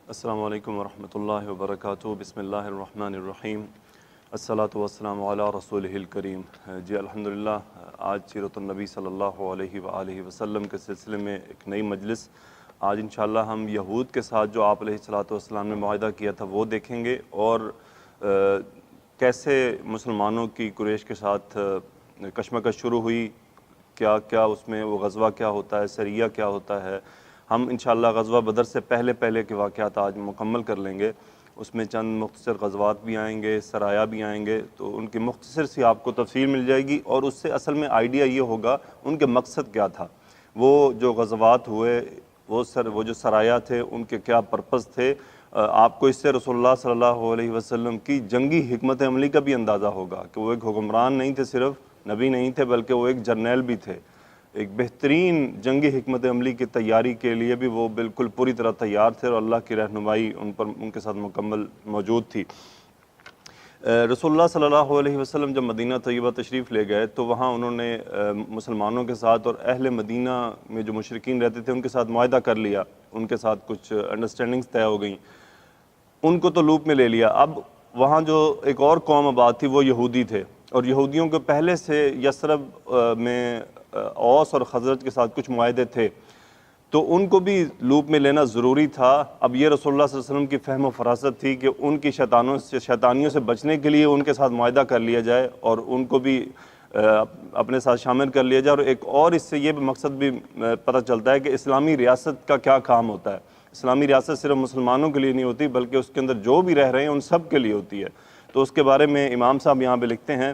السلام علیکم ورحمۃ اللہ وبرکاتہ۔ بسم اللہ الرحمن الرحیم، الصلاۃ والسلام علی رسولہ الکریم۔ جی الحمدللہ، آج سیرت النبی صلی اللہ علیہ وآلہ وسلم کے سلسلے میں ایک نئی مجلس۔ آج انشاءاللہ ہم یہود کے ساتھ جو آپ علیہ الصلاۃ والسلام نے معاہدہ کیا تھا وہ دیکھیں گے، اور کیسے مسلمانوں کی قریش کے ساتھ کشمکش شروع ہوئی، کیا کیا اس میں وہ غزوہ کیا ہوتا ہے، سریہ کیا ہوتا ہے۔ ہم انشاءاللہ غزوہ بدر سے پہلے کے واقعات آج مکمل کر لیں گے۔ اس میں چند مختصر غزوات بھی آئیں گے، سرایا بھی آئیں گے، تو ان کی مختصر سی آپ کو تفصیل مل جائے گی، اور اس سے اصل میں آئیڈیا یہ ہوگا ان کے مقصد کیا تھا۔ وہ جو غزوات ہوئے، وہ جو سرایا تھے، ان کے کیا پرپس تھے۔ آپ کو اس سے رسول اللہ صلی اللہ علیہ وسلم کی جنگی حکمت عملی کا بھی اندازہ ہوگا کہ وہ ایک حکمران نہیں تھے، صرف نبی نہیں تھے، بلکہ وہ ایک جرنیل بھی تھے۔ ایک بہترین جنگی حکمت عملی کی تیاری کے لیے بھی وہ بالکل پوری طرح تیار تھے، اور اللہ کی رہنمائی ان کے ساتھ مکمل موجود تھی۔ رسول اللہ صلی اللہ علیہ وسلم جب مدینہ طیبہ تشریف لے گئے تو وہاں انہوں نے مسلمانوں کے ساتھ اور اہل مدینہ میں جو مشرکین رہتے تھے ان کے ساتھ معاہدہ کر لیا، ان کے ساتھ کچھ انڈرسٹینڈنگز طے ہو گئیں، ان کو تو لوپ میں لے لیا۔ اب وہاں جو ایک اور قوم آباد تھی وہ یہودی تھے، اور یہودیوں کے پہلے سے یثرب میں اوس اور خزرج کے ساتھ کچھ معاہدے تھے، تو ان کو بھی لوپ میں لینا ضروری تھا۔ اب یہ رسول اللہ صلی اللہ علیہ وسلم کی فہم و فراست تھی کہ ان کی شیطانیوں سے بچنے کے لیے ان کے ساتھ معاہدہ کر لیا جائے، اور ان کو بھی اپنے ساتھ شامل کر لیا جائے۔ اور ایک اور اس سے یہ مقصد بھی پتہ چلتا ہے کہ اسلامی ریاست کا کیا کام ہوتا ہے۔ اسلامی ریاست صرف مسلمانوں کے لیے نہیں ہوتی، بلکہ اس کے اندر جو بھی رہ رہے ہیں ان سب کے لیے ہوتی ہے۔ تو اس کے بارے میں امام صاحب یہاں پہ لکھتے ہیں،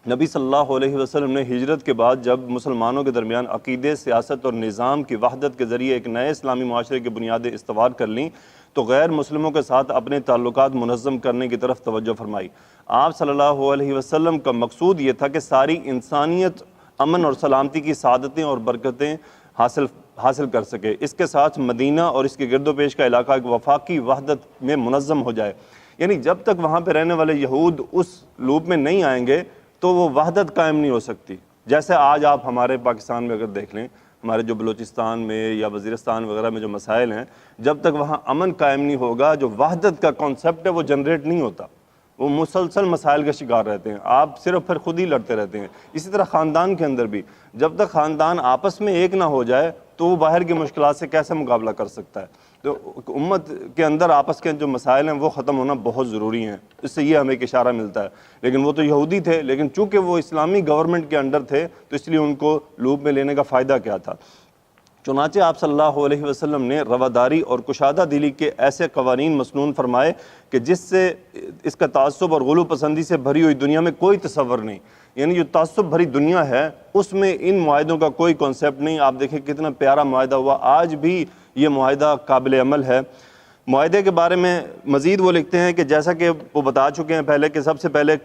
نبی صلی اللہ علیہ وسلم نے ہجرت کے بعد جب مسلمانوں کے درمیان عقیدے، سیاست اور نظام کی وحدت کے ذریعے ایک نئے اسلامی معاشرے کی بنیادیں استوار کر لیں، تو غیر مسلموں کے ساتھ اپنے تعلقات منظم کرنے کی طرف توجہ فرمائی۔ آپ صلی اللہ علیہ وسلم کا مقصود یہ تھا کہ ساری انسانیت امن اور سلامتی کی سعادتیں اور برکتیں حاصل کر سکے۔ اس کے ساتھ مدینہ اور اس کے گرد و پیش کا علاقہ ایک وفاقی وحدت میں منظم ہو جائے۔ یعنی جب تک وہاں پہ رہنے والے یہود اس لوپ میں نہیں آئیں گے تو وہ وحدت قائم نہیں ہو سکتی۔ جیسے آج آپ ہمارے پاکستان میں اگر دیکھ لیں، ہمارے جو بلوچستان میں یا وزیرستان وغیرہ میں جو مسائل ہیں، جب تک وہاں امن قائم نہیں ہوگا، جو وحدت کا کانسیپٹ ہے وہ جنریٹ نہیں ہوتا، وہ مسلسل مسائل کا شکار رہتے ہیں، آپ صرف پھر خود ہی لڑتے رہتے ہیں۔ اسی طرح خاندان کے اندر بھی جب تک خاندان آپس میں ایک نہ ہو جائے تو وہ باہر کی مشکلات سے کیسے مقابلہ کر سکتا ہے۔ تو امت کے اندر آپس کے جو مسائل ہیں وہ ختم ہونا بہت ضروری ہیں، اس سے یہ ہمیں ایک اشارہ ملتا ہے۔ لیکن وہ تو یہودی تھے، لیکن چونکہ وہ اسلامی گورنمنٹ کے انڈر تھے تو اس لیے ان کو لوپ میں لینے کا فائدہ کیا تھا۔ چنانچہ آپ صلی اللہ علیہ وسلم نے رواداری اور کشادہ دلی کے ایسے قوانین مسنون فرمائے کہ جس سے اس کا تعصب اور غلو پسندی سے بھری ہوئی دنیا میں کوئی تصور نہیں۔ یعنی جو تعصب بھری دنیا ہے اس میں ان معاہدوں کا کوئی کانسیپٹ نہیں۔ آپ دیکھیں کتنا پیارا معاہدہ ہوا، آج بھی یہ معاہدہ قابل عمل ہے۔ معاہدے کے بارے میں مزید وہ لکھتے ہیں کہ جیسا کہ وہ بتا چکے ہیں پہلے کہ سب سے پہلے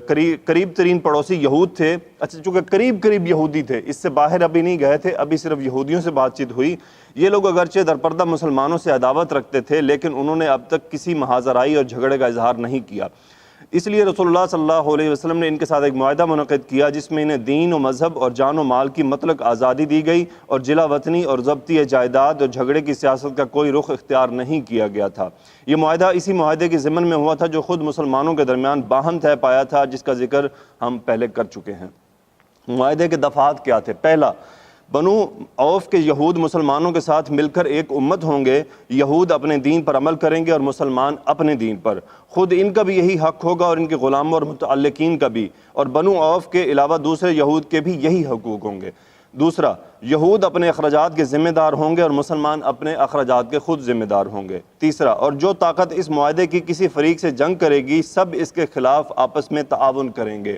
قریب ترین پڑوسی یہود تھے۔ اچھا، چونکہ قریب یہودی تھے، اس سے باہر ابھی نہیں گئے تھے، ابھی صرف یہودیوں سے بات چیت ہوئی۔ یہ لوگ اگرچہ درپردہ مسلمانوں سے عداوت رکھتے تھے، لیکن انہوں نے اب تک کسی محاذرائی اور جھگڑے کا اظہار نہیں کیا۔ اس لیے رسول اللہ صلی اللہ علیہ وسلم نے ان کے ساتھ ایک معاہدہ منعقد کیا جس میں انہیں دین و مذہب اور جان و مال کی مطلق آزادی دی گئی، اور جلا وطنی اور ضبطی جائیداد اور جھگڑے کی سیاست کا کوئی رخ اختیار نہیں کیا گیا تھا۔ یہ معاہدہ اسی معاہدے کے ضمن میں ہوا تھا جو خود مسلمانوں کے درمیان باہم طے پایا تھا، جس کا ذکر ہم پہلے کر چکے ہیں۔ معاہدے کے دفعات کیا تھے؟ پہلا، بنو عوف کے یہود مسلمانوں کے ساتھ مل کر ایک امت ہوں گے، یہود اپنے دین پر عمل کریں گے اور مسلمان اپنے دین پر، خود ان کا بھی یہی حق ہوگا اور ان کے غلاموں اور متعلقین کا بھی، اور بنو عوف کے علاوہ دوسرے یہود کے بھی یہی حقوق ہوں گے۔ دوسرا، یہود اپنے اخراجات کے ذمہ دار ہوں گے اور مسلمان اپنے اخراجات کے خود ذمہ دار ہوں گے۔ تیسرا، اور جو طاقت اس معاہدے کی کسی فریق سے جنگ کرے گی سب اس کے خلاف آپس میں تعاون کریں گے۔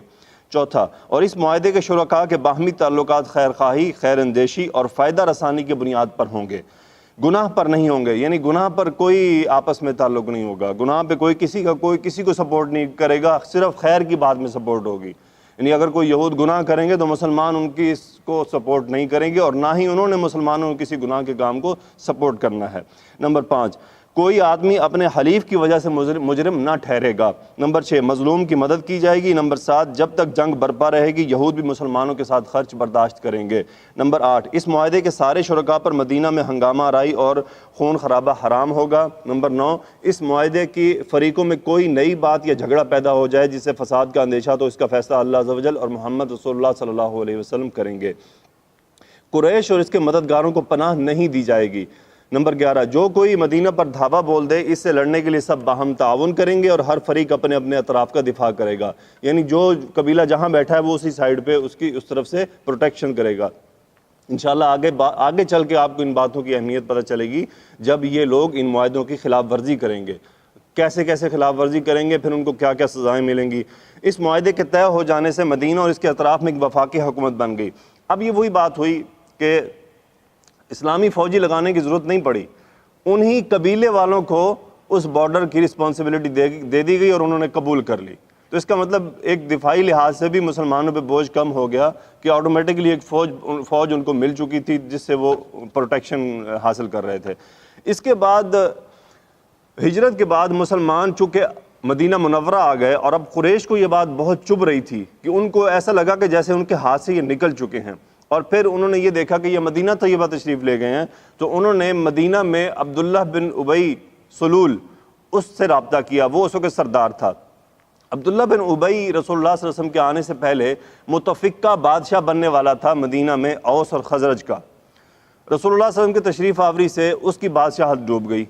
چوتھا، اور اس معاہدے کے شرکاء کے باہمی تعلقات خیر خواہی، خیر اندیشی اور فائدہ رسانی کی بنیاد پر ہوں گے، گناہ پر نہیں ہوں گے۔ یعنی گناہ پر کوئی آپس میں تعلق نہیں ہوگا، گناہ پہ کوئی کسی کو سپورٹ نہیں کرے گا، صرف خیر کی بات میں سپورٹ ہوگی۔ یعنی اگر کوئی یہود گناہ کریں گے تو مسلمان ان کی اس کو سپورٹ نہیں کریں گے، اور نہ ہی انہوں نے مسلمانوں کے کسی گناہ کے کام کو سپورٹ کرنا ہے۔ نمبر 5، کوئی آدمی اپنے حلیف کی وجہ سے مجرم نہ ٹھہرے گا۔ نمبر 6 مظلوم کی مدد کی جائے گی۔ نمبر 7 جب تک جنگ برپا رہے گی یہود بھی مسلمانوں کے ساتھ خرچ برداشت کریں گے۔ نمبر 8 اس معاہدے کے سارے شرکاء پر مدینہ میں ہنگامہ آرائی اور خون خرابہ حرام ہوگا۔ نمبر 9 اس معاہدے کی فریقوں میں کوئی نئی بات یا جھگڑا پیدا ہو جائے جس سے فساد کا اندیشہ تو اس کا فیصلہ اللہ عز و جل اور محمد رسول اللہ صلی اللہ علیہ وسلم کریں گے۔ قریش اور اس کے مددگاروں کو پناہ نہیں دی جائے گی۔ نمبر 11 جو کوئی مدینہ پر دھاوا بول دے اس سے لڑنے کے لیے سب باہم تعاون کریں گے اور ہر فریق اپنے اپنے اطراف کا دفاع کرے گا، یعنی جو قبیلہ جہاں بیٹھا ہے وہ اسی سائیڈ پہ اس طرف سے پروٹیکشن کرے گا۔ انشاءاللہ آگے چل کے آپ کو ان باتوں کی اہمیت پتہ چلے گی جب یہ لوگ ان معاہدوں کی خلاف ورزی کریں گے، کیسے خلاف ورزی کریں گے، پھر ان کو کیا کیا سزائیں ملیں گی۔ اس معاہدے کے طے ہو جانے سے مدینہ اور اس کے اطراف میں ایک وفاقی حکومت بن گئی۔ اب یہ وہی بات ہوئی کہ اسلامی فوجی لگانے کی ضرورت نہیں پڑی، انہی قبیلے والوں کو اس بارڈر کی رسپانسبلٹی دے دی گئی اور انہوں نے قبول کر لی۔ تو اس کا مطلب ایک دفاعی لحاظ سے بھی مسلمانوں پہ بوجھ کم ہو گیا کہ آٹومیٹکلی ایک فوج ان کو مل چکی تھی جس سے وہ پروٹیکشن حاصل کر رہے تھے۔ اس کے بعد ہجرت کے بعد مسلمان چونکہ مدینہ منورہ آ گئے اور اب قریش کو یہ بات بہت چبھ رہی تھی کہ ان کو ایسا لگا کہ جیسے ان کے ہاتھ سے یہ نکل چکے ہیں، اور پھر انہوں نے یہ دیکھا کہ یہ مدینہ طیبہ تشریف لے گئے ہیں، تو انہوں نے مدینہ میں عبداللہ بن ابی سلول اس سے رابطہ کیا، وہ اس وقت سردار تھا۔ عبداللہ بن ابی رسول اللہ صلی اللہ علیہ وسلم کے آنے سے پہلے متفقہ بادشاہ بننے والا تھا مدینہ میں اوس اور خزرج کا۔ رسول اللہ صلی اللہ علیہ وسلم کے تشریف آوری سے اس کی بادشاہت ڈوب گئی،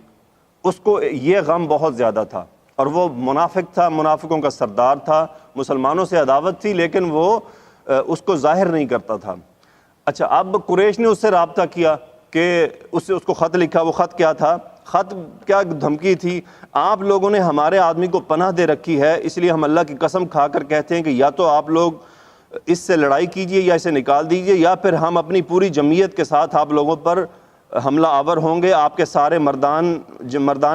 اس کو یہ غم بہت زیادہ تھا، اور وہ منافق تھا، منافقوں کا سردار تھا، مسلمانوں سے عداوت تھی لیکن وہ اس کو ظاہر نہیں کرتا تھا۔ اچھا اب قریش نے اس سے رابطہ کیا کہ اس کو خط لکھا، وہ خط کیا تھا؟ خط کیا دھمکی تھی، آپ لوگوں نے ہمارے آدمی کو پناہ دے رکھی ہے، اس لیے ہم اللہ کی قسم کھا کر کہتے ہیں کہ یا تو آپ لوگ اس سے لڑائی کیجئے یا اسے نکال دیجئے، یا پھر ہم اپنی پوری جمعیت کے ساتھ آپ لوگوں پر حملہ آور ہوں گے، آپ کے سارے مردان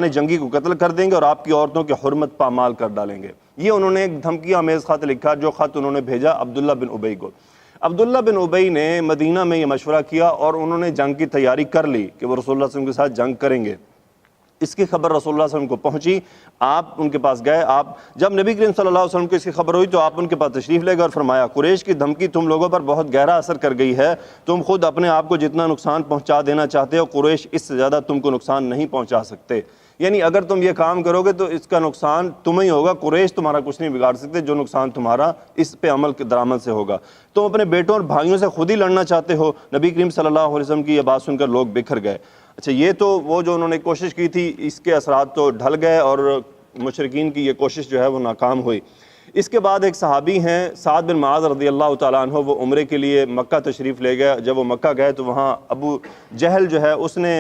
جنگی کو قتل کر دیں گے اور آپ کی عورتوں کی حرمت پامال کر ڈالیں گے۔ یہ انہوں نے ایک دھمکی آمیز خط لکھا، جو خط انہوں نے بھیجا عبداللہ بن ابی کو۔ عبداللہ بن ابی نے مدینہ میں یہ مشورہ کیا اور انہوں نے جنگ کی تیاری کر لی کہ وہ رسول اللہ صلی اللہ علیہ وسلم کے ساتھ جنگ کریں گے۔ اس کی خبر رسول اللہ صلی اللہ علیہ وسلم کو پہنچی، آپ ان کے پاس گئے۔ جب نبی کریم صلی اللہ علیہ وسلم کو اس کی خبر ہوئی تو آپ ان کے پاس تشریف لے گئے اور فرمایا قریش کی دھمکی تم لوگوں پر بہت گہرا اثر کر گئی ہے، تم خود اپنے آپ کو جتنا نقصان پہنچا دینا چاہتے ہو قریش اس سے زیادہ تم کو نقصان نہیں پہنچا سکتے، یعنی اگر تم یہ کام کرو گے تو اس کا نقصان تمہیں ہی ہوگا، قریش تمہارا کچھ نہیں بگاڑ سکتے، جو نقصان تمہارا اس پہ عمل درآمد سے ہوگا۔ تم اپنے بیٹوں اور بھائیوں سے خود ہی لڑنا چاہتے ہو۔ نبی کریم صلی اللہ علیہ وسلم کی یہ بات سن کر لوگ بکھر گئے۔ اچھا یہ تو وہ جو انہوں نے کوشش کی تھی اس کے اثرات تو ڈھل گئے اور مشرکین کی یہ کوشش جو ہے وہ ناکام ہوئی۔ اس کے بعد ایک صحابی ہیں سعد بن معاذ رضی اللہ تعالیٰ عنہ، وہ عمرے کے لیے مکہ تشریف لے گئے۔ جب وہ مکہ گئے تو وہاں ابو جہل جو ہے اس نے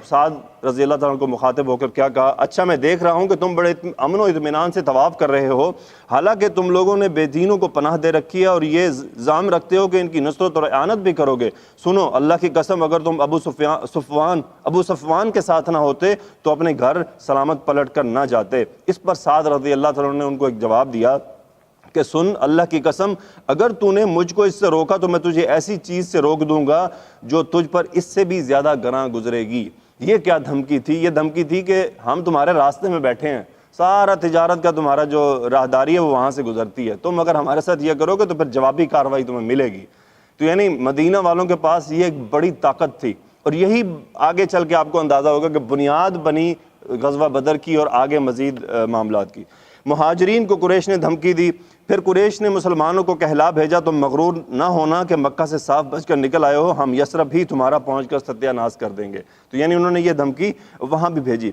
سعد رضی اللہ تعالیٰ عنہ کو مخاطب ہو کر کیا کہا، اچھا میں دیکھ رہا ہوں کہ تم بڑے امن و اطمینان سے طواف کر رہے ہو، حالانکہ تم لوگوں نے بے دینوں کو پناہ دے رکھی ہے اور یہ زعم رکھتے ہو کہ ان کی نصرت اور اعانت بھی کرو گے۔ سنو اللہ کی قسم اگر تم ابو صفوان کے ساتھ نہ ہوتے تو اپنے گھر سلامت پلٹ کر نہ جاتے۔ اس پر سعد رضی اللہ تعالیٰ عنہ نے ان کو ایک جواب دیا کہ سن اللہ کی قسم اگر تو نے مجھ کو اس سے روکا تو میں تجھے ایسی چیز سے روک دوں گا جو تجھ پر اس سے بھی زیادہ گراں گزرے گی۔ یہ کیا دھمکی تھی؟ یہ دھمکی تھی کہ ہم تمہارے راستے میں بیٹھے ہیں، سارا تجارت کا تمہارا جو راہداری ہے وہ وہاں سے گزرتی ہے، تم اگر ہمارے ساتھ یہ کرو گے تو پھر جوابی کارروائی تمہیں ملے گی۔ تو یعنی مدینہ والوں کے پاس یہ ایک بڑی طاقت تھی، اور یہی آگے چل کے آپ کو اندازہ ہوگا کہ بنیاد بنی غزوہ بدر کی اور آگے مزید معاملات کی۔ مہاجرین کو قریش نے دھمکی دی، پھر قریش نے مسلمانوں کو کہلا بھیجا تم مغرور نہ ہونا کہ مکہ سے صاف بچ کر نکل آئے ہو، ہم یثرب بھی تمہارا پہنچ کر ستیہ ناش کر دیں گے۔ تو یعنی انہوں نے یہ دھمکی وہاں بھی بھیجی۔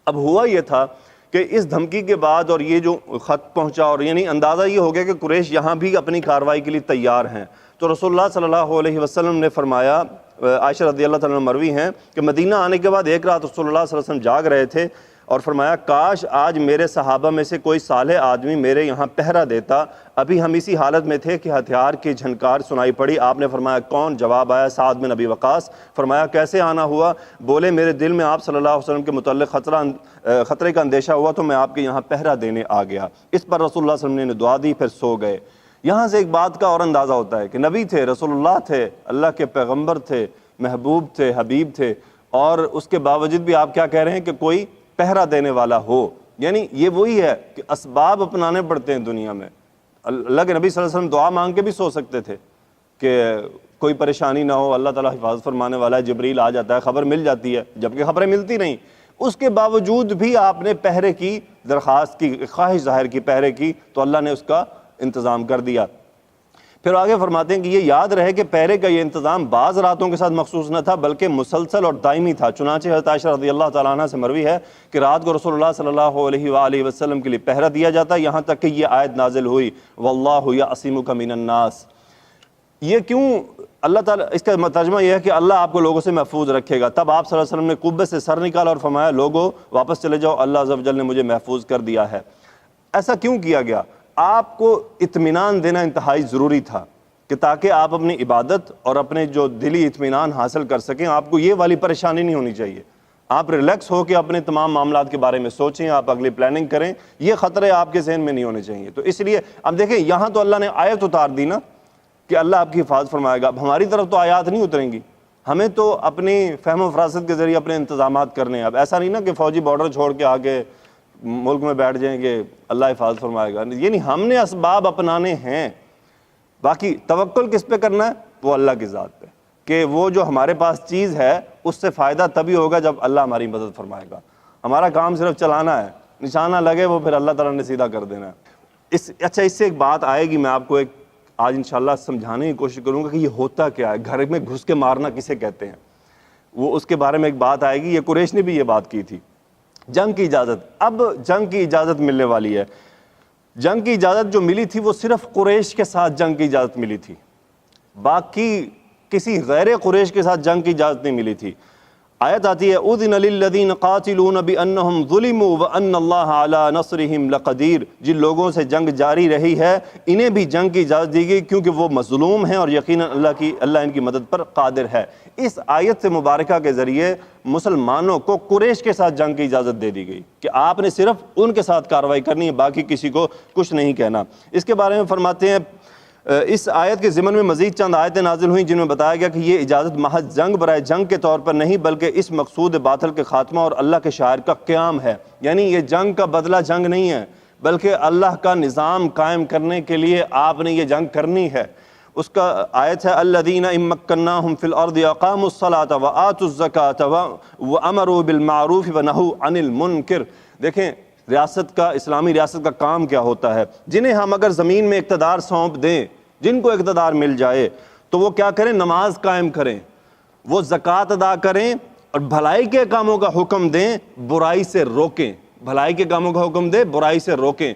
اب ہوا یہ تھا کہ اس دھمکی کے بعد اور یہ جو خط پہنچا اور یعنی اندازہ یہ ہو گیا کہ قریش یہاں بھی اپنی کارروائی کے لیے تیار ہیں، تو رسول اللہ صلی اللہ علیہ وسلم نے فرمایا، عائشہ رضی اللہ تعالیٰ عنہ مروی ہیں کہ مدینہ آنے کے بعد ایک رات رسول اللہ صلی اللہ علیہ وسلم جاگ رہے تھے اور فرمایا کاش آج میرے صحابہ میں سے کوئی صالح آدمی میرے یہاں پہرا دیتا۔ ابھی ہم اسی حالت میں تھے کہ ہتھیار کی جھنکار سنائی پڑی، آپ نے فرمایا کون؟ جواب آیا سعد بن ابی وقاص۔ فرمایا کیسے آنا ہوا؟ بولے میرے دل میں آپ صلی اللہ علیہ وسلم کے متعلق خطرے کا اندیشہ ہوا تو میں آپ کے یہاں پہرا دینے آ گیا۔ اس پر رسول اللہ صلی اللہ علیہ وسلم نے دعا دی، پھر سو گئے۔ یہاں سے ایک بات کا اور اندازہ ہوتا ہے کہ نبی تھے، رسول اللہ تھے، اللہ کے پیغمبر تھے، محبوب تھے، حبیب تھے، اور اس کے باوجود بھی آپ کیا کہہ رہے ہیں کہ کوئی پہرا دینے والا ہو. یعنی یہ وہی ہے کہ اسباب اپنانے پڑتے ہیں دنیا میں. اللہ کے نبی صلی اللہ علیہ وسلم دعا مانگ کے بھی سو سکتے تھے کہ کوئی پریشانی نہ ہو, اللہ تعالیٰ حفاظت فرمانے والا ہے, جبریل آ جاتا ہے, خبر مل جاتی ہے, جبکہ خبریں ملتی نہیں. اس کے باوجود بھی آپ نے پہرے کی درخواست کی, خواہش ظاہر کی پہرے کی, تو اللہ نے اس کا انتظام کر دیا. پھر آگے فرماتے ہیں کہ یہ یاد رہے کہ پہرے کا یہ انتظام بعض راتوں کے ساتھ مخصوص نہ تھا بلکہ مسلسل اور دائمی تھا. چنانچہ حضرت عائشہ رضی اللہ تعالیٰ عنہ سے مروی ہے کہ رات کو رسول اللہ صلی اللہ علیہ وآلہ وسلم کے لیے پہرا دیا جاتا, یہاں تک کہ یہ آیت نازل ہوئی واللہ یعصمک من الناس. یہ کیوں اللہ تعالیٰ, اس کا ترجمہ یہ ہے کہ اللہ آپ کو لوگوں سے محفوظ رکھے گا. تب آپ صلی اللہ علیہ وسلم نے قبے سے سر نکالا اور فرمایا لوگوں واپس چلے جاؤ, اللہ عز و جل نے مجھے محفوظ کر دیا ہے. ایسا کیوں کیا گیا؟ آپ کو اطمینان دینا انتہائی ضروری تھا کہ تاکہ آپ اپنی عبادت اور اپنے جو دلی اطمینان حاصل کر سکیں. آپ کو یہ والی پریشانی نہیں ہونی چاہیے. آپ ریلیکس ہو کے اپنے تمام معاملات کے بارے میں سوچیں, آپ اگلی پلاننگ کریں. یہ خطرے آپ کے ذہن میں نہیں ہونے چاہیے. تو اس لیے اب دیکھیں یہاں تو اللہ نے آیت اتار دی نا کہ اللہ آپ کی حفاظت فرمائے گا. اب ہماری طرف تو آیات نہیں اتریں گی, ہمیں تو اپنی فہم و فراست کے ذریعے اپنے انتظامات کرنے ہیں. اب ایسا نہیں نا کہ فوجی بارڈر چھوڑ کے آگے ملک میں بیٹھ جائیں کہ اللہ حفاظت فرمائے گا. یعنی ہم نے اسباب اپنانے ہیں, باقی توکل کس پہ کرنا ہے؟ وہ اللہ کی ذات پہ, کہ وہ جو ہمارے پاس چیز ہے اس سے فائدہ تبھی ہوگا جب اللہ ہماری مدد فرمائے گا. ہمارا کام صرف چلانا ہے, نشانہ لگے وہ پھر اللہ تعالیٰ نے سیدھا کر دینا ہے. اچھا اس سے ایک بات آئے گی, میں آپ کو ایک آج انشاءاللہ سمجھانے کی کوشش کروں گا کہ یہ ہوتا کیا ہے, گھر میں گھس کے مارنا کسے کہتے ہیں. وہ اس کے بارے میں ایک بات آئے گی. یہ قریش نے بھی یہ بات کی تھی. جنگ کی اجازت, اب جنگ کی اجازت ملنے والی ہے. جنگ کی اجازت جو ملی تھی وہ صرف قریش کے ساتھ جنگ کی اجازت ملی تھی, باقی کسی غیر قریش کے ساتھ جنگ کی اجازت نہیں ملی تھی. آیت آتی ہے اذن للذین قاتلون بانہم ظلموا وان اللہ علی نصرہم لقدیر. جن لوگوں سے جنگ جاری رہی ہے انہیں بھی جنگ کی اجازت دی گئی کیونکہ وہ مظلوم ہیں اور یقیناً اللہ ان کی مدد پر قادر ہے. اس آیت سے مبارکہ کے ذریعے مسلمانوں کو قریش کے ساتھ جنگ کی اجازت دے دی گئی کہ آپ نے صرف ان کے ساتھ کارروائی کرنی ہے, باقی کسی کو کچھ نہیں کہنا. اس کے بارے میں فرماتے ہیں اس آیت کے ضمن میں مزید چند آیتیں نازل ہوئیں جن میں بتایا گیا کہ یہ اجازت محض جنگ برائے جنگ کے طور پر نہیں بلکہ اس مقصود باطل کے خاتمہ اور اللہ کے شاعر کا قیام ہے. یعنی یہ جنگ کا بدلہ جنگ نہیں ہے بلکہ اللہ کا نظام قائم کرنے کے لیے آپ نے یہ جنگ کرنی ہے. اس کا آیت ہے الذین ان مکناہم فی الارض اقاموا الصلاۃ وآتوا الزکاۃ وامروا بالمعروف ونہوا عن المنکر. دیکھیں ریاست کا, اسلامی ریاست کا کام کیا ہوتا ہے. جنہیں ہم اگر زمین میں اقتدار سونپ دیں, جن کو اقتدار مل جائے تو وہ کیا کریں؟ نماز قائم کریں, وہ زکوٰۃ ادا کریں اور بھلائی کے کاموں کا حکم دیں, برائی سے روکیں. بھلائی کے کاموں کا حکم دیں, برائی سے روکیں.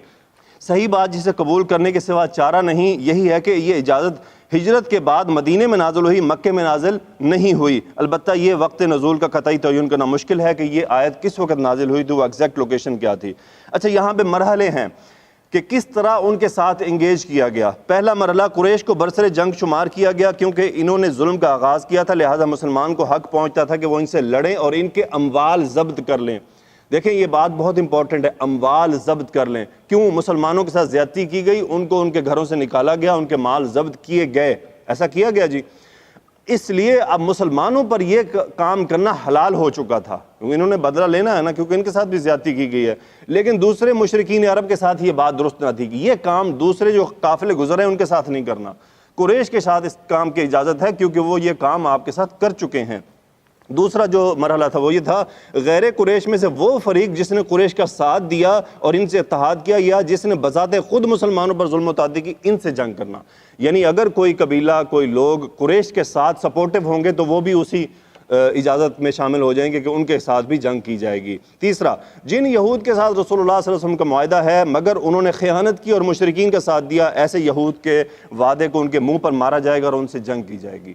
صحیح بات جسے قبول کرنے کے سوا چارہ نہیں یہی ہے کہ یہ اجازت ہجرت کے بعد مدینے میں نازل ہوئی, مکے میں نازل نہیں ہوئی. البتہ یہ وقت نزول کا قطعی تعین کرنا مشکل ہے کہ یہ آیت کس وقت نازل ہوئی تو وہ ایگزیکٹ لوکیشن کیا تھی. اچھا یہاں پہ مرحلے ہیں کہ کس طرح ان کے ساتھ انگیج کیا گیا. پہلا مرحلہ قریش کو برسر جنگ شمار کیا گیا کیونکہ انہوں نے ظلم کا آغاز کیا تھا, لہٰذا مسلمان کو حق پہنچتا تھا کہ وہ ان سے لڑیں اور ان کے اموال ضبط کر لیں. دیکھیں یہ بات بہت امپورٹنٹ ہے, اموال ضبط کر لیں. کیوں مسلمانوں کے ساتھ زیادتی کی گئی, ان کو ان کے گھروں سے نکالا گیا, ان کے مال ضبط کیے گئے. ایسا کیا گیا جی. اس لیے اب مسلمانوں پر یہ کام کرنا حلال ہو چکا تھا کیونکہ انہوں نے بدلہ لینا ہے نا, کیونکہ ان کے ساتھ بھی زیادتی کی گئی ہے. لیکن دوسرے مشرکین عرب کے ساتھ یہ بات درست نہ تھی کہ یہ کام دوسرے جو قافلے گزر ہیں ان کے ساتھ نہیں کرنا. قریش کے ساتھ اس کام کی اجازت ہے کیونکہ وہ یہ کام آپ کے ساتھ کر چکے ہیں. دوسرا جو مرحلہ تھا وہ یہ تھا غیر قریش میں سے وہ فریق جس نے قریش کا ساتھ دیا اور ان سے اتحاد کیا یا جس نے بذات خود مسلمانوں پر ظلم و تعدی کی, ان سے جنگ کرنا. یعنی اگر کوئی قبیلہ, کوئی لوگ قریش کے ساتھ سپورٹو ہوں گے تو وہ بھی اسی اجازت میں شامل ہو جائیں گے کہ ان کے ساتھ بھی جنگ کی جائے گی. تیسرا, جن یہود کے ساتھ رسول اللہ صلی اللہ علیہ وسلم کا معاہدہ ہے مگر انہوں نے خیانت کی اور مشرکین کا ساتھ دیا, ایسے یہود کے وعدے کو ان کے منہ پر مارا جائے گا اور ان سے جنگ کی جائے گی.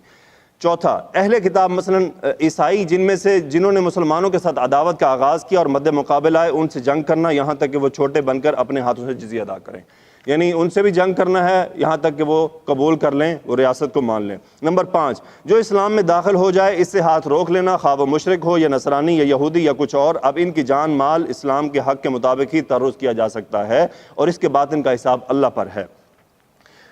چوتھا, اہل کتاب مثلا عیسائی جن میں سے جنہوں نے مسلمانوں کے ساتھ عداوت کا آغاز کیا اور مد مقابل آئے, ان سے جنگ کرنا یہاں تک کہ وہ چھوٹے بن کر اپنے ہاتھوں سے جزیہ ادا کریں. یعنی ان سے بھی جنگ کرنا ہے یہاں تک کہ وہ قبول کر لیں, وہ ریاست کو مان لیں. نمبر 5, جو اسلام میں داخل ہو جائے اس سے ہاتھ روک لینا, خواہ وہ مشرک ہو یا نصرانی یا یہودی یا کچھ اور. اب ان کی جان مال اسلام کے حق کے مطابق ہی تحرز کیا جا سکتا ہے اور اس کے باطن کا حساب اللہ پر ہے.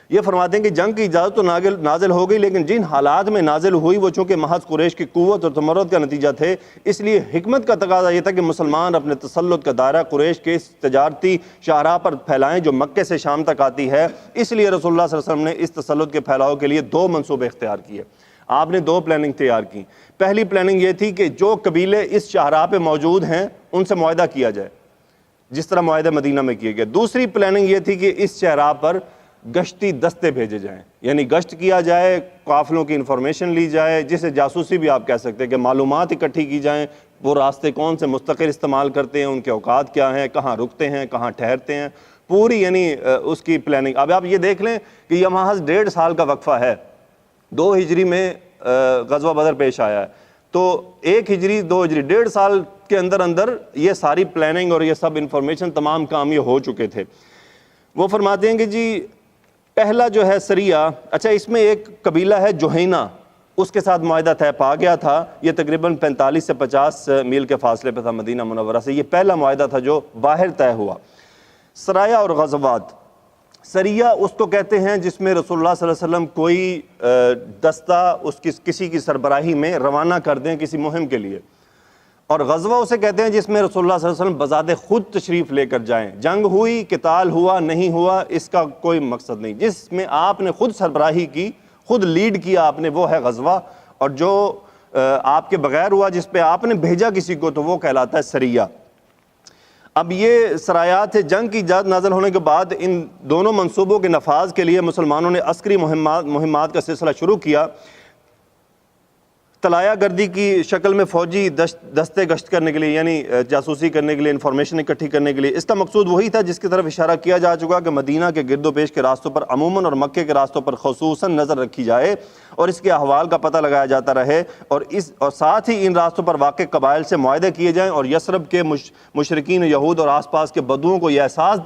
یہ فرماتے ہیں کہ جنگ کی اجازت تو نازل ہو گئی، لیکن جن حالات میں نازل ہوئی وہ چونکہ محض قریش کی قوت اور تمرد کا نتیجہ تھے، اس لیے حکمت کا تقاضا یہ تھا کہ مسلمان اپنے تسلط کا دائرہ قریش کے اس تجارتی شاہراہ پر پھیلائیں جو مکے سے شام تک آتی ہے۔ اس لیے رسول اللہ صلی اللہ علیہ وسلم نے اس تسلط کے پھیلاؤ کے لیے 2 منصوبے اختیار کیے۔ آپ نے 2 پلاننگ تیار کی۔ پہلی پلاننگ یہ تھی کہ جو قبیلے اس شاہراہ پہ موجود ہیں ان سے معاہدہ کیا جائے، جس طرح معاہدہ مدینہ میں کیے گئے۔ دوسری پلاننگ یہ تھی کہ اس شاہراہ پر گشتی دستے بھیجے جائیں، یعنی گشت کیا جائے، قافلوں کی انفارمیشن لی جائے، جسے جاسوسی بھی آپ کہہ سکتے ہیں، کہ معلومات اکٹھی کی جائیں، وہ راستے کون سے مستقل استعمال کرتے ہیں، ان کے اوقات کیا ہیں، کہاں رکتے ہیں، کہاں ٹھہرتے ہیں، پوری یعنی اس کی پلاننگ۔ اب آپ یہ دیکھ لیں کہ یہ محض 1.5 سال کا وقفہ ہے۔ 2 ہجری میں غزوہ بدر پیش آیا ہے، تو 1 ہجری 2 ہجری 1.5 سال کے اندر اندر یہ ساری پلاننگ اور یہ سب انفارمیشن تمام کام یہ ہو چکے تھے۔ وہ فرماتے ہیں کہ جی پہلا جو ہے سریہ، اچھا اس میں ایک قبیلہ ہے جوہینہ، اس کے ساتھ معاہدہ طے پا گیا تھا، یہ تقریباً 45 سے 50 میل کے فاصلے پہ تھا مدینہ منورہ سے۔ یہ پہلا معاہدہ تھا جو باہر طے ہوا۔ سرایہ اور غزوات، سریہ اس کو کہتے ہیں جس میں رسول اللہ صلی اللہ علیہ وسلم کوئی دستہ اس کی کسی کی سربراہی میں روانہ کر دیں کسی مہم کے لیے، اور غزوہ اسے کہتے ہیں جس میں رسول اللہ صلی اللہ علیہ وسلم بذات خود تشریف لے کر جائیں۔ جنگ ہوئی، قتال ہوا، نہیں ہوا، اس کا کوئی مقصد نہیں، جس میں آپ نے خود سربراہی کی، خود لیڈ کیا آپ نے، وہ ہے غزوہ، اور جو آپ کے بغیر ہوا، جس پہ آپ نے بھیجا کسی کو، تو وہ کہلاتا ہے سریہ۔ اب یہ سرایات جنگ کی اجازت نازل ہونے کے بعد ان دونوں منصوبوں کے نفاذ کے لیے مسلمانوں نے عسکری مہمات کا سلسلہ شروع کیا۔ طلایہ گردی کی شکل میں فوجی دستے گشت کرنے کے لیے، یعنی جاسوسی کرنے کے لیے، انفارمیشن اکٹھی کرنے کے لیے۔ اس کا مقصود وہی تھا جس کی طرف اشارہ کیا جا چکا کہ مدینہ کے گرد و پیش کے راستوں پر عموماً اور مکے کے راستوں پر خصوصاً نظر رکھی جائے اور اس کے احوال کا پتہ لگایا جاتا رہے، اور ساتھ ہی ان راستوں پر واقع قبائل سے معاہدے کیے جائیں اور یثرب کے مشرکین یہود اور آس پاس کے بدوؤں کو یہ احساس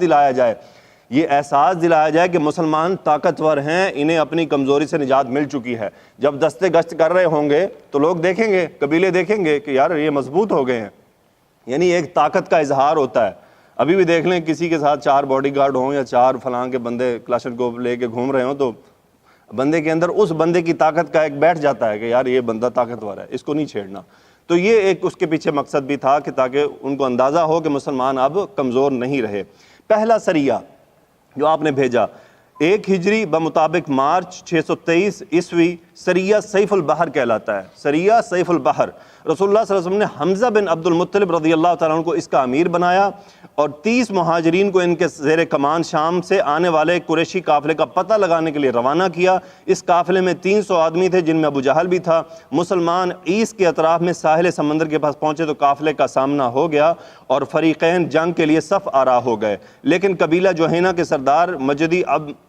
دلایا جائے کہ مسلمان طاقتور ہیں، انہیں اپنی کمزوری سے نجات مل چکی ہے۔ جب دستے گشت کر رہے ہوں گے تو لوگ دیکھیں گے، قبیلے دیکھیں گے کہ یار یہ مضبوط ہو گئے ہیں، یعنی ایک طاقت کا اظہار ہوتا ہے۔ ابھی بھی دیکھ لیں کسی کے ساتھ 4 باڈی گارڈ ہوں یا 4 فلاں کے بندے کلاشن کو لے کے گھوم رہے ہوں، تو بندے کے اندر اس بندے کی طاقت کا ایک بیٹھ جاتا ہے کہ یار یہ بندہ طاقتور ہے، اس کو نہیں چھیڑنا۔ تو یہ ایک اس کے پیچھے مقصد بھی تھا کہ تاکہ ان کو اندازہ ہو کہ مسلمان اب کمزور نہیں رہے۔ پہلا سریہ جو آپ نے بھیجا 1 ہجری بمطابق مارچ 623 عیسوی، سریہ سیف البحر کہلاتا ہے۔ سریہ سیف البحر، رسول اللہ صلی اللہ علیہ وسلم نے حمزہ بن عبد المطلب رضی اللہ تعالیٰ عنہ کو اس کا امیر بنایا اور 30 مہاجرین کو ان کے زیر کمان شام سے آنے والے قریشی قافلے کا پتہ لگانے کے لیے روانہ کیا۔ اس قافلے میں 300 آدمی تھے جن میں ابو جہل بھی تھا۔ مسلمان عیس کے اطراف میں ساحل سمندر کے پاس پہنچے تو قافلے کا سامنا ہو گیا اور فریقین جنگ کے لیے صف آرا ہو گئے، لیکن قبیلہ جوہینہ کے سردار مجدی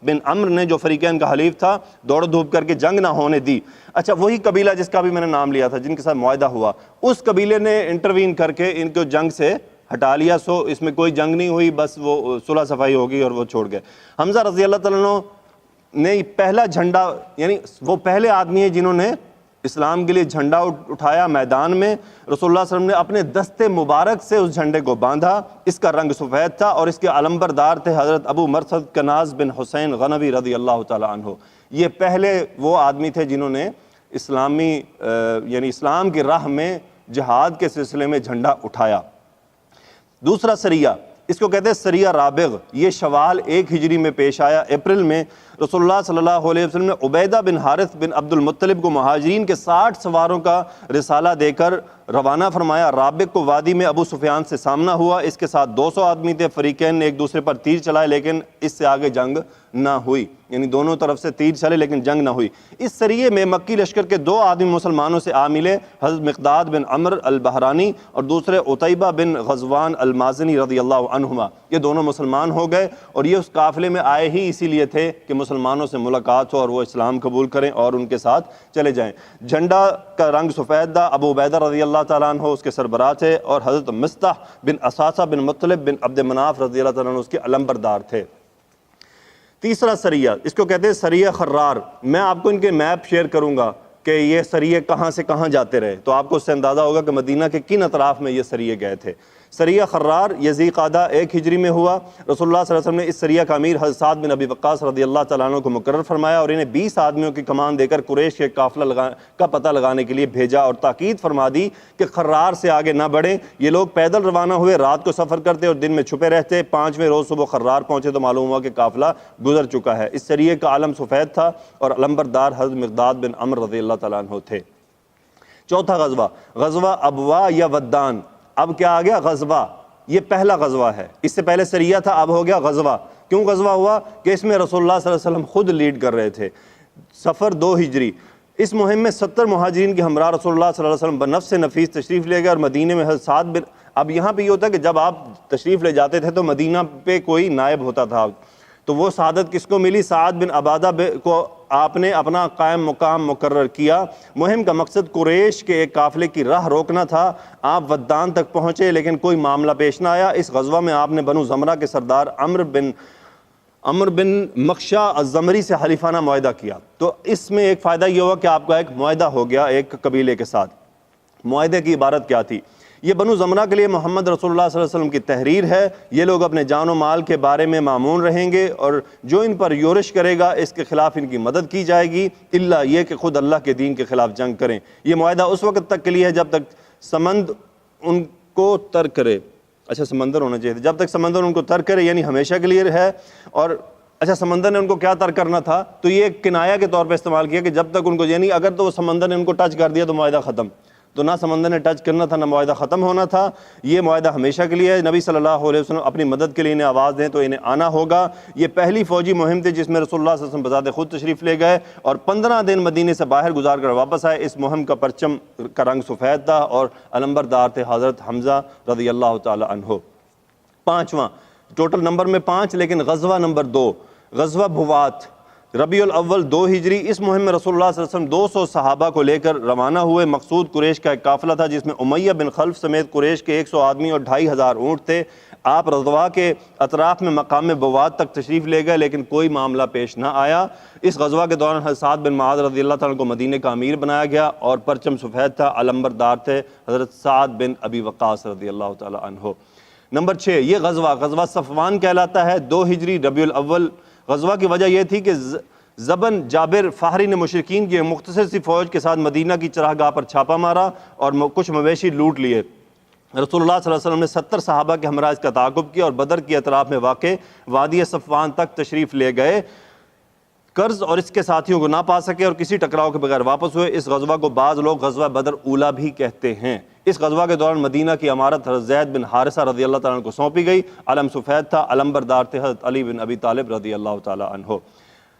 بن عمر نے جو فریقین کا حلیف تھا دوڑ دھوپ کر کے جنگ نہ ہونے دی۔ اچھا وہی قبیلہ جس کا بھی میں نے نام لیا تھا، جن کے ساتھ معاہدہ ہوا، اس قبیلے نے انٹروین کر کے ان کو جنگ سے ہٹا لیا۔ سو اس میں کوئی جنگ نہیں ہوئی، بس وہ صلح صفائی ہوگی اور وہ چھوڑ گئے۔ حمزہ رضی اللہ تعالیٰ عنہ نے پہلا جھنڈا، یعنی وہ پہلے آدمی ہیں جنہوں نے اسلام کے لیے جھنڈا اٹھایا میدان میں۔ رسول اللہ صلی اللہ علیہ وسلم نے اپنے دستے مبارک سے اس جھنڈے کو باندھا، اس کا رنگ سفید تھا اور اس کے علمبردار تھے حضرت ابو مرثد کناز بن حسین غنوی رضی اللہ تعالیٰ عنہ۔ یہ پہلے وہ آدمی تھے جنہوں نے یعنی اسلام کی راہ میں جہاد کے سلسلے میں جھنڈا اٹھایا۔ دوسرا سریہ، اس کو کہتے ہیں سریہ رابغ، یہ شوال 1 ہجری میں پیش آیا۔ اپریل میں رسول اللہ صلی اللہ علیہ وسلم نے عبیدہ بن حارث بن عبد المطلب کو مہاجرین کے 60 سواروں کا رسالہ دے کر روانہ فرمایا۔ رابغ کو وادی میں ابو سفیان سے سامنا ہوا، اس کے ساتھ 200 آدمی تھے۔ فریقین نے ایک دوسرے پر تیر چلائے لیکن اس سے آگے جنگ نہ ہوئی، یعنی دونوں طرف سے تیر چلے لیکن جنگ نہ ہوئی۔ اس سریے میں مکی لشکر کے 2 آدمی مسلمانوں سے آ ملے، حضرت مقداد بن عمر البحرانی اور دوسرے عتیبہ بن غزوان المازنی رضی اللہ عنہما۔ یہ دونوں مسلمان ہو گئے اور یہ اس قافلے میں آئے ہی اسی لیے تھے کہ مسلمانوں سے ملاقات ہو اور وہ اسلام قبول کریں اور ان کے ساتھ چلے جائیں۔ جھنڈا کا رنگ سفید تھا، ابو عبیدہ رضی اللہ تعالیٰ عنہ اس کے سربراہ تھے اور حضرت مصطح بن اساسہ بن مطلب بن عبد مناف رضی اللہ تعالیٰ عنہ اس کے علمبردار تھے۔ تیسرا سریہ، اس کو کہتے ہیں سریہ خرار۔ میں آپ کو ان کے میپ شیئر کروں گا۔ کہ یہ سریے کہاں سے کہاں جاتے رہے، تو آپ کو اس سے اندازہ ہوگا کہ مدینہ کے کن اطراف میں یہ سریے گئے تھے۔ سریہ خرار یہ ذی قعدہ 1 ہجری میں ہوا۔ رسول اللہ صلی اللہ علیہ وسلم نے اس سریہ کا امیر حضرت سعد بن ابی وقاص رضی اللہ تعالیٰ عنہ کو مقرر فرمایا اور انہیں 20 آدمیوں کی کمان دے کر قریش کے قافلہ کا پتہ لگانے کے لیے بھیجا اور تاکید فرما دی کہ خرار سے آگے نہ بڑھیں۔ یہ لوگ پیدل روانہ ہوئے، رات کو سفر کرتے اور دن میں چھپے رہتے۔ 5ویں روز صبح خرار پہنچے تو معلوم ہوا کہ قافلہ گزر چکا ہے۔ اس سریے کا علم سفید تھا اور علمبردار حضرت مقداد بن عمرو رضی اللہ تعالیٰ عنہ تھے۔ چوتھا غزوہ، غزوہ ابوا یا ودان۔ اب کیا آ گیا؟ غزوہ۔ یہ پہلا غزوہ ہے، اس سے پہلے سریہ تھا، اب ہو گیا غزوہ۔ کیوں غزوہ ہوا؟ کہ اس میں رسول اللہ صلی اللہ علیہ وسلم خود لیڈ کر رہے تھے۔ سفر 2 ہجری۔ اس مہم میں 70 مہاجرین کے ہمراہ رسول اللہ صلی اللہ علیہ وسلم بنفس نفیس تشریف لے گئے اور مدینے میں حضرت سعد بن، اب یہاں پہ یہ ہوتا ہے کہ جب آپ تشریف لے جاتے تھے تو مدینہ پہ کوئی نائب ہوتا تھا، تو وہ سعادت کس کو ملی؟ سعد بن عبادہ کو آپ نے اپنا قائم مقام مقرر کیا۔ مہم کا مقصد قریش کے ایک قافلے کی راہ روکنا تھا۔ آپ ودان تک پہنچے لیکن کوئی معاملہ پیش نہ آیا۔ اس غزوہ میں آپ نے بنو زمرہ کے سردار عمر بن مخشہ الزمری سے حلیفانہ معاہدہ کیا۔ تو اس میں ایک فائدہ یہ ہوا کہ آپ کا ایک معاہدہ ہو گیا ایک قبیلے کے ساتھ۔ معاہدے کی عبارت کیا تھی؟ یہ بنو زمرہ کے لیے محمد رسول اللہ صلی اللہ علیہ وسلم کی تحریر ہے۔ یہ لوگ اپنے جان و مال کے بارے میں مامون رہیں گے اور جو ان پر یورش کرے گا اس کے خلاف ان کی مدد کی جائے گی، الا یہ کہ خود اللہ کے دین کے خلاف جنگ کریں۔ یہ معاہدہ اس وقت تک کے لیے ہے جب تک سمند ان کو ترک کرے، سمندر ہونا چاہیے، جب تک سمندر ان کو ترک کرے، یعنی ہمیشہ کے لیے ہے۔ اور سمندر نے ان کو کیا ترک کرنا تھا؟ تو یہ ایک کنایہ کے طور پہ استعمال کیا کہ جب تک ان کو، یعنی اگر تو وہ سمندر نے ان کو ٹچ کر دیا تو معاہدہ ختم، تو نہ سمندر نے ٹچ کرنا تھا نہ معاہدہ ختم ہونا تھا۔ یہ معاہدہ ہمیشہ کے لیے ہے۔ نبی صلی اللہ علیہ وسلم اپنی مدد کے لیے انہیں آواز دیں تو انہیں آنا ہوگا۔ یہ پہلی فوجی مہم تھی جس میں رسول اللہ صلی اللہ علیہ وسلم بذات خود تشریف لے گئے اور 15 دن مدینے سے باہر گزار کر واپس آئے۔ اس مہم کا پرچم کا رنگ سفید تھا اور علمبردار تھے حضرت حمزہ رضی اللہ تعالی عنہ۔ 5واں، ٹوٹل نمبر میں 5 لیکن غزوہ نمبر 2، غزوہ بوات، ربیع الاول 2 ہجری۔ اس مہم میں رسول اللہ صلی اللہ علیہ وسلم 200 صحابہ کو لے کر روانہ ہوئے۔ مقصود قریش کا ایک قافلہ تھا جس میں امیہ بن خلف سمیت قریش کے 100 آدمی اور 2500 اونٹ تھے۔ آپ رضوا کے اطراف میں مقام بوات تک تشریف لے گئے لیکن کوئی معاملہ پیش نہ آیا۔ اس غزوہ کے دوران حضرت سعد بن معاذ رضی اللہ تعالیٰ کو مدینے کا امیر بنایا گیا اور پرچم سفید تھا۔ علمبردار تھے حضرت سعد بن ابی وقاص رضی اللہ تعالیٰ عنہ۔ نمبر 6، یہ غزوہ صفوان کہلاتا ہے، 2 ہجری ربیع الاول۔ غزوہ کی وجہ یہ تھی کہ زبن جابر فہری نے مشرکین کی مختصر سی فوج کے ساتھ مدینہ کی چراگاہ پر چھاپا مارا اور کچھ مویشی لوٹ لیے۔ رسول اللہ صلی اللہ علیہ وسلم نے 70 صحابہ کے ہمراہ اس کا تعاقب کیا اور بدر کی اطراف میں واقع وادی صفوان تک تشریف لے گئے۔ قرض اور اس کے ساتھیوں کو نہ پا سکے اور کسی ٹکراؤ کے بغیر واپس ہوئے۔ اس غزوہ کو بعض لوگ غزوہ بدر اولیٰ بھی کہتے ہیں۔ اس غزوہ کے دوران مدینہ کی امارت حضرت زید بن حارثہ رضی اللہ تعالیٰ عنہ کو سونپی گئی۔ علم سفید تھا، علمبردار تھے حضرت علی بن ابی طالب رضی اللہ تعالیٰ عنہ۔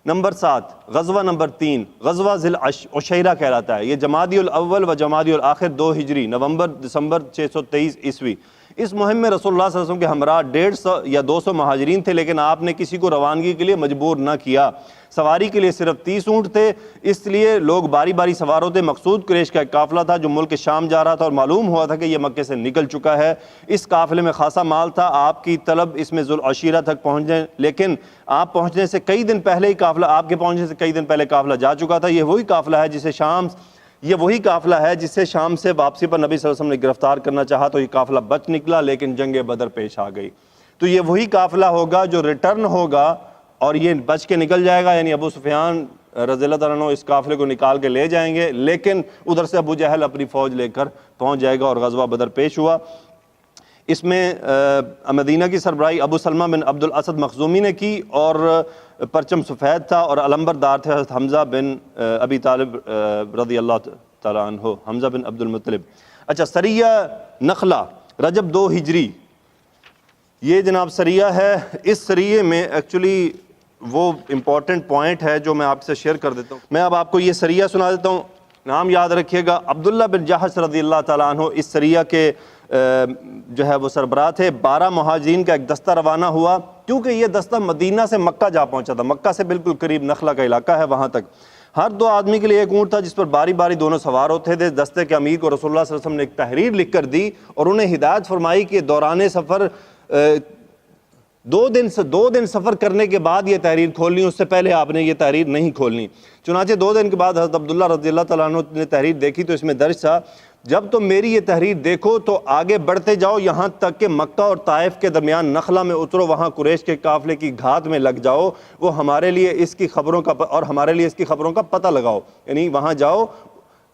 نمبر 7، غزوہ نمبر 3، غزوہ ذی العشیرہ کہلاتا ہے۔ یہ جمادی الاول و جمادی الاخر 2 ہجری، نومبر دسمبر 623 عیسوی۔ اس مہم میں رسول اللہ صلی اللہ علیہ وسلم کے ہمراہ 150 یا 200 مہاجرین تھے لیکن آپ نے کسی کو روانگی کے لیے مجبور نہ کیا۔ سواری کے لیے صرف 30 اونٹ تھے، اس لیے لوگ باری باری سوار ہوتے۔ مقصود قریش کا ایک قافلہ تھا جو ملک شام جا رہا تھا اور معلوم ہوا تھا کہ یہ مکے سے نکل چکا ہے۔ اس قافلے میں خاصا مال تھا، آپ کی طلب اس میں ذو العشیرہ تک پہنچنے، لیکن آپ پہنچنے سے کئی دن پہلے ہی قافلہ، آپ کے پہنچنے سے کئی دن پہلے قافلہ جا چکا تھا۔ یہ وہی قافلہ ہے جسے شام سے واپسی پر نبی صلی اللہ علیہ وسلم نے گرفتار کرنا چاہا تو یہ قافلہ بچ نکلا لیکن جنگ بدر پیش آ گئی۔ تو یہ وہی قافلہ ہوگا جو ریٹرن ہوگا اور یہ بچ کے نکل جائے گا، یعنی ابو سفیان رضی اللہ تعالیٰ عنہ اس قافلے کو نکال کے لے جائیں گے لیکن ادھر سے ابو جہل اپنی فوج لے کر پہنچ جائے گا اور غزوہ بدر پیش ہوا۔ اس میں مدینہ کی سربراہی ابو سلمہ بن عبد الاسد مخزومی نے کی اور پرچم سفید تھا اور علمبردار تھے حضرت حمزہ بن ابی طالب رضی اللہ تعالیٰ عنہ، حمزہ بن عبد المطلب۔ سریہ نخلہ، رجب 2 ہجری، یہ جناب سریہ ہے۔ اس سریے میں ایکچولی وہ امپورٹنٹ پوائنٹ ہے جو میں آپ سے شیئر کر دیتا ہوں۔ میں اب آپ کو یہ سریہ سنا دیتا ہوں، نام یاد رکھیے گا۔ عبداللہ بن جہش رضی اللہ تعالیٰ عنہ اس سریہ کے جو ہے وہ سربراہ تھے۔ 12 مہاجرین کا ایک دستہ روانہ ہوا کیونکہ یہ دستہ مدینہ سے مکہ جا پہنچا تھا، مکہ سے بالکل قریب نخلہ کا علاقہ ہے، وہاں تک۔ ہر 2 آدمی کے لیے ایک اونٹ تھا جس پر باری باری دونوں سوار ہوتے تھے۔ دستے کے امیر کو رسول اللہ صلی اللہ علیہ وسلم نے ایک تحریر لکھ کر دی اور انہیں ہدایت فرمائی کہ دوران سفر دو دن سفر کرنے کے بعد یہ تحریر کھولنی، اس سے پہلے آپ نے یہ تحریر نہیں کھولنی۔ چنانچہ 2 دن کے بعد حضرت عبداللہ رضی اللہ تعالیٰ عنہ نے تحریر دیکھی تو اس میں درج تھا، جب تم میری یہ تحریر دیکھو تو آگے بڑھتے جاؤ یہاں تک کہ مکہ اور طائف کے درمیان نخلا میں اترو، وہاں قریش کے قافلے کی گھات میں لگ جاؤ، وہ ہمارے لیے اس کی خبروں کا پتہ لگاؤ۔ یعنی وہاں جاؤ،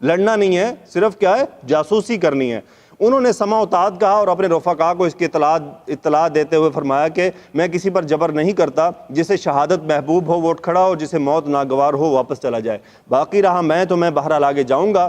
لڑنا نہیں ہے، صرف کیا ہے، جاسوسی کرنی ہے۔ انہوں نے سمع و طاعت کہا اور اپنے رفقا کو اس کی اطلاع دیتے ہوئے فرمایا کہ میں کسی پر جبر نہیں کرتا، جسے شہادت محبوب ہو وہ اٹھ کھڑا ہو، جسے موت ناگوار ہو واپس چلا جائے، باقی رہا میں تو میں بہرحال آگے جاؤں گا۔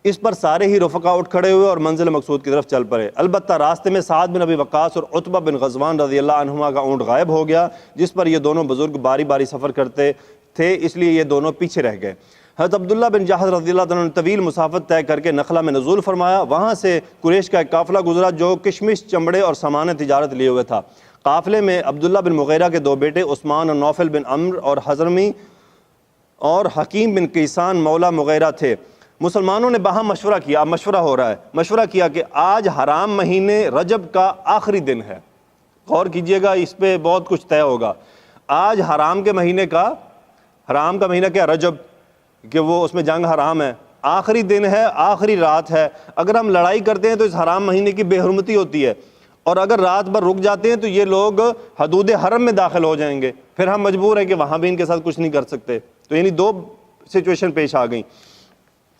اس پر سارے ہی رفقا اٹھ کھڑے ہوئے اور منزل مقصود کی طرف چل پڑے۔ البتہ راستے میں سعد بن ابی وقاص اور عتبہ بن غزوان رضی اللہ عنہما کا اونٹ غائب ہو گیا، جس پر یہ دونوں بزرگ باری باری سفر کرتے تھے، اس لیے یہ دونوں پیچھے رہ گئے۔ حضرت عبداللہ بن جہش رضی اللہ عنہ نے طویل مسافت طے کر کے نخلا میں نزول فرمایا۔ وہاں سے قریش کا ایک قافلہ گزرا جو کشمش، چمڑے اور سامان تجارت لیے ہوئے تھا۔ قافلے میں عبداللہ بن مغیرہ کے 2 بیٹے عثمان اور نوفل بن عمرو اور حضرمی اور حکیم بن کیسان مولا مغیرہ تھے۔ مسلمانوں نے باہم مشورہ کیا، اب مشورہ ہو رہا ہے، مشورہ کیا کہ آج حرام مہینے رجب کا آخری دن ہے، غور کیجئے گا، اس پہ بہت کچھ طے ہوگا۔ آج حرام کا مہینہ کیا، رجب، کہ وہ اس میں جنگ حرام ہے، آخری دن ہے، آخری رات ہے۔ اگر ہم لڑائی کرتے ہیں تو اس حرام مہینے کی بے حرمتی ہوتی ہے، اور اگر رات بھر رک جاتے ہیں تو یہ لوگ حدود حرم میں داخل ہو جائیں گے، پھر ہم مجبور ہیں کہ وہاں بھی ان کے ساتھ کچھ نہیں کر سکتے۔ تو یعنی 2 سچویشن پیش آ گئیں۔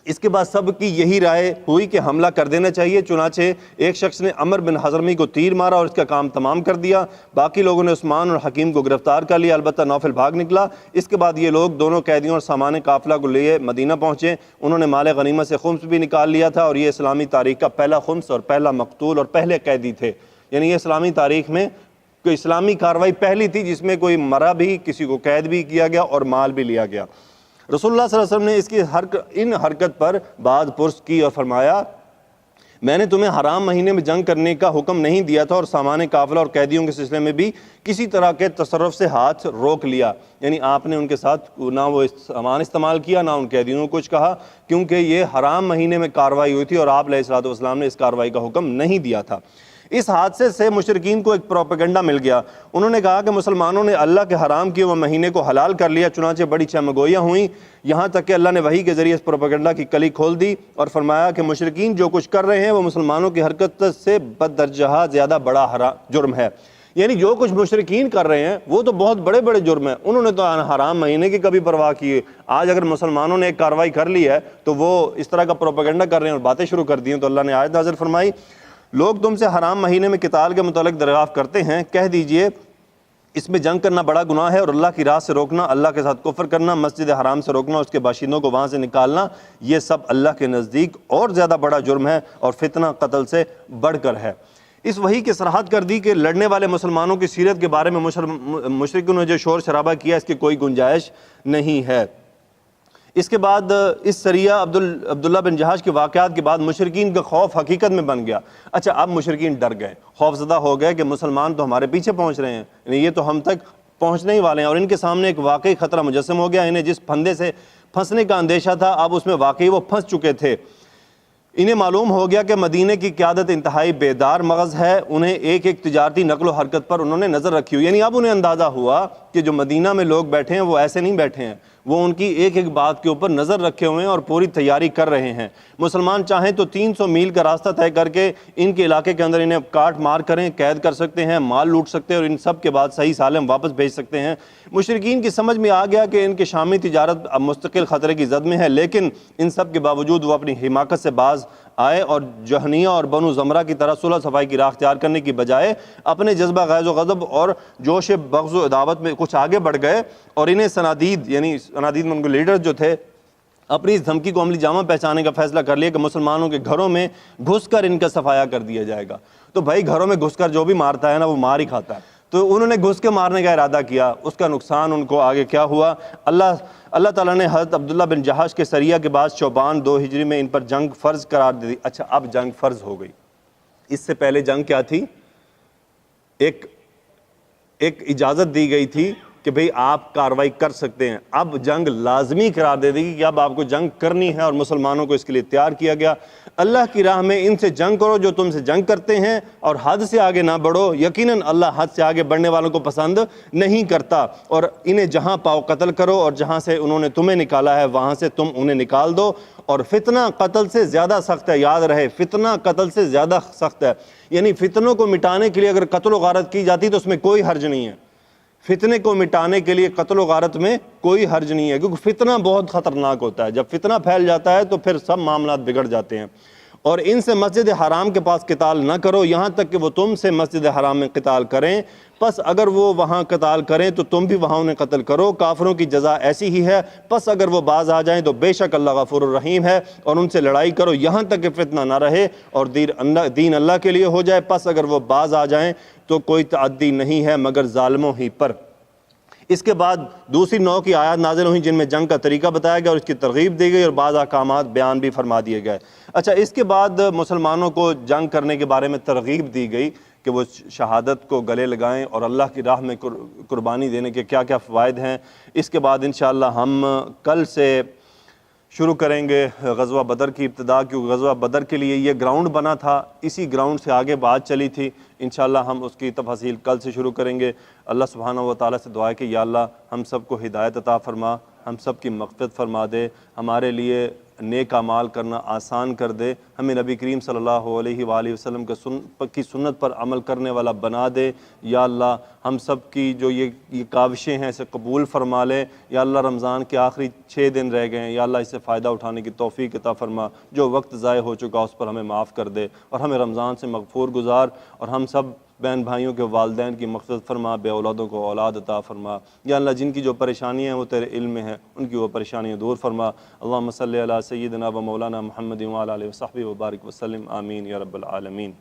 اس کے بعد سب کی یہی رائے ہوئی کہ حملہ کر دینا چاہیے، چنانچہ ایک شخص نے عمر بن حضرمی کو تیر مارا اور اس کا کام تمام کر دیا۔ باقی لوگوں نے عثمان اور حکیم کو گرفتار کر لیا، البتہ نوفل بھاگ نکلا۔ اس کے بعد یہ لوگ دونوں قیدیوں اور سامان قافلہ کو لیے مدینہ پہنچے۔ انہوں نے مال غنیمت سے خمس بھی نکال لیا تھا، اور یہ اسلامی تاریخ کا پہلا خمس اور پہلا مقتول اور پہلے قیدی تھے۔ یعنی یہ اسلامی تاریخ میں کوئی اسلامی کارروائی پہلی تھی جس میں کوئی مرا بھی، کسی کو قید بھی کیا گیا اور مال بھی لیا گیا۔ رسول اللہ صلی اللہ علیہ وسلم نے اس کی ان حرکت پر بات پرس کی اور فرمایا، میں نے تمہیں حرام مہینے میں جنگ کرنے کا حکم نہیں دیا تھا، اور سامان قافلہ اور قیدیوں کے سلسلے میں بھی کسی طرح کے تصرف سے ہاتھ روک لیا۔ یعنی آپ نے ان کے ساتھ نہ وہ سامان استعمال کیا، نہ ان قیدیوں کو کچھ کہا، کیونکہ یہ حرام مہینے میں کارروائی ہوئی تھی اور آپ علیہ الصلوۃ والسلام نے اس کارروائی کا حکم نہیں دیا تھا۔ اس حادثے سے مشرکین کو ایک پروپیگنڈا مل گیا۔ انہوں نے کہا کہ مسلمانوں نے اللہ کے حرام کیے ہوئے مہینے کو حلال کر لیا، چنانچہ بڑی چمگوئیاں ہوئیں، یہاں تک کہ اللہ نے وحی کے ذریعے اس پروپیگنڈا کی کلی کھول دی اور فرمایا کہ مشرکین جو کچھ کر رہے ہیں وہ مسلمانوں کی حرکت سے بددرجہ زیادہ بڑا جرم ہے۔ یعنی جو کچھ مشرکین کر رہے ہیں وہ تو بہت بڑے بڑے جرم ہیں، انہوں نے تو حرام مہینے کی کبھی پرواہ کی۔ آج اگر مسلمانوں نے ایک کارروائی کر لی ہے تو وہ اس طرح کا پروپیگنڈا کر رہے ہیں اور باتیں شروع کر دی ہیں۔ تو اللہ نے آیت نازل فرمائی، لوگ تم سے حرام مہینے میں قتال کے متعلق دریافت کرتے ہیں، کہہ دیجئے اس میں جنگ کرنا بڑا گناہ ہے، اور اللہ کی راہ سے روکنا، اللہ کے ساتھ کفر کرنا، مسجد حرام سے روکنا، اس کے باشندوں کو وہاں سے نکالنا، یہ سب اللہ کے نزدیک اور زیادہ بڑا جرم ہے اور فتنہ قتل سے بڑھ کر ہے۔ اس وحی کی صراحت کر دی کہ لڑنے والے مسلمانوں کی سیرت کے بارے میں مشرکوں نے جو شور شرابہ کیا اس کی کوئی گنجائش نہیں ہے۔ اس کے بعد اس سریہ عبداللہ بن جہش کے واقعات کے بعد مشرکین کا خوف حقیقت میں بن گیا۔ اچھا، اب مشرکین ڈر گئے، خوف زدہ ہو گئے کہ مسلمان تو ہمارے پیچھے پہنچ رہے ہیں، یعنی یہ تو ہم تک پہنچنے ہی والے ہیں، اور ان کے سامنے ایک واقعی خطرہ مجسم ہو گیا۔ انہیں جس پھندے سے پھنسنے کا اندیشہ تھا اب اس میں واقعی وہ پھنس چکے تھے۔ انہیں معلوم ہو گیا کہ مدینہ کی قیادت انتہائی بیدار مغز ہے، انہیں ایک ایک تجارتی نقل و حرکت پر انہوں نے نظر رکھی ہوئی، یعنی اب انہیں اندازہ ہوا کہ جو مدینہ میں لوگ بیٹھے ہیں وہ ایسے نہیں بیٹھے ہیں، وہ ان کی ایک ایک بات کے اوپر نظر رکھے ہوئے ہیں اور پوری تیاری کر رہے ہیں۔ مسلمان چاہیں تو 300 میل کا راستہ طے کر کے ان کے علاقے کے اندر انہیں کاٹ مار کریں، قید کر سکتے ہیں، مال لوٹ سکتے ہیں اور ان سب کے بعد صحیح سالم واپس بھیج سکتے ہیں۔ مشرکین کی سمجھ میں آ گیا کہ ان کی شامی تجارت اب مستقل خطرے کی زد میں ہے، لیکن ان سب کے باوجود وہ اپنی حماقت سے باز آئے اور جہنیہ اور بنو زمرہ کی طرح صلح صفائی کی راہ اختیار کرنے کی بجائے اپنے جذبہ غیظ و غضب اور جوش بغض و عداوت میں کچھ آگے بڑھ گئے، اور انہیں صنادید میں ان کے لیڈر جو تھے اپنی اس دھمکی کو عملی جامہ پہچانے کا فیصلہ کر لیا کہ مسلمانوں کے گھروں میں گھس کر ان کا صفایا کر دیا جائے گا۔ تو بھائی گھروں میں گھس کر جو بھی مارتا ہے نا وہ مار ہی کھاتا ہے، تو انہوں نے گھس کے مارنے کا ارادہ کیا، اس کا نقصان ان کو آگے کیا ہوا۔ اللہ تعالیٰ نے حضرت عبداللہ بن جہش کے سریہ کے بعد شعبان 2 ہجری میں ان پر جنگ فرض قرار دے دی۔ اچھا، اب جنگ فرض ہو گئی، اس سے پہلے جنگ کیا تھی؟ ایک اجازت دی گئی تھی کہ بھئی آپ کارروائی کر سکتے ہیں۔ اب جنگ لازمی قرار دے دی گئی کہ اب آپ کو جنگ کرنی ہے، اور مسلمانوں کو اس کے لیے تیار کیا گیا۔ اللہ کی راہ میں ان سے جنگ کرو جو تم سے جنگ کرتے ہیں، اور حد سے آگے نہ بڑھو، یقیناً اللہ حد سے آگے بڑھنے والوں کو پسند نہیں کرتا۔ اور انہیں جہاں پاؤ قتل کرو، اور جہاں سے انہوں نے تمہیں نکالا ہے وہاں سے تم انہیں نکال دو۔ اور فتنہ قتل سے زیادہ سخت ہے، یاد رہے فتنہ قتل سے زیادہ سخت ہے۔ یعنی فتنوں کو مٹانے کے لیے اگر قتل و غارت کی جاتی تو اس میں کوئی حرج نہیں ہے، فتنے کو مٹانے کے لیے قتل و غارت میں کوئی حرج نہیں ہے، کیونکہ فتنہ بہت خطرناک ہوتا ہے۔ جب فتنہ پھیل جاتا ہے تو پھر سب معاملات بگڑ جاتے ہیں۔ اور ان سے مسجد حرام کے پاس قتال نہ کرو یہاں تک کہ وہ تم سے مسجد حرام میں قتال کریں، پس اگر وہ وہاں قتال کریں تو تم بھی وہاں انہیں قتل کرو، کافروں کی جزا ایسی ہی ہے، پس اگر وہ باز آ جائیں تو بے شک اللہ غفور الرحیم ہے، اور ان سے لڑائی کرو یہاں تک کہ فتنہ نہ رہے اور دین اللہ کے لیے ہو جائے، پس اگر وہ باز آ جائیں تو کوئی تعدی نہیں ہے مگر ظالموں ہی پر۔ اس کے بعد دوسری نوع کی آیات نازل ہوئیں جن میں جنگ کا طریقہ بتایا گیا اور اس کی ترغیب دی گئی اور بعض احکامات بیان بھی فرما دیے گئے۔ اچھا، اس کے بعد مسلمانوں کو جنگ کرنے کے بارے میں ترغیب دی گئی کہ وہ شہادت کو گلے لگائیں اور اللہ کی راہ میں قربانی دینے کے کیا کیا فوائد ہیں۔ اس کے بعد انشاءاللہ ہم کل سے شروع کریں گے غزوہ بدر کی ابتدا، کیونکہ غزوہ بدر کے لیے یہ گراؤنڈ بنا تھا، اسی گراؤنڈ سے آگے بات چلی تھی۔ انشاءاللہ ہم اس کی تفاصیل کل سے شروع کریں گے۔ اللہ سبحانہ و تعالیٰ سے دعا ہے کہ یا اللہ ہم سب کو ہدایت عطا فرما، ہم سب کی مغفرت فرما دے، ہمارے لیے نیک اعمال کرنا آسان کر دے، ہمیں نبی کریم صلی اللہ علیہ وآلہ وسلم کی سنت پر عمل کرنے والا بنا دے۔ یا اللہ ہم سب کی جو یہ کاوشیں ہیں اسے قبول فرما لے۔ یا اللہ رمضان کے آخری 6 دن رہ گئے ہیں، یا اللہ اس سے فائدہ اٹھانے کی توفیق عطا فرما، جو وقت ضائع ہو چکا اس پر ہمیں معاف کر دے، اور ہمیں رمضان سے مغفور گزار، اور ہم سب بہن بھائیوں کے والدین کی مغفرت فرما، بے اولادوں کو اولاد عطا فرما۔ یا اللہ جن کی جو پریشانیاں ہیں وہ تیرے علم میں ہیں، ان کی وہ پریشانیاں دور فرما۔ اللہم صلی علی سیدنا و مولانا محمد وعلی آلہ وصحبہ وبارک وسلم، آمین یا رب العالمین۔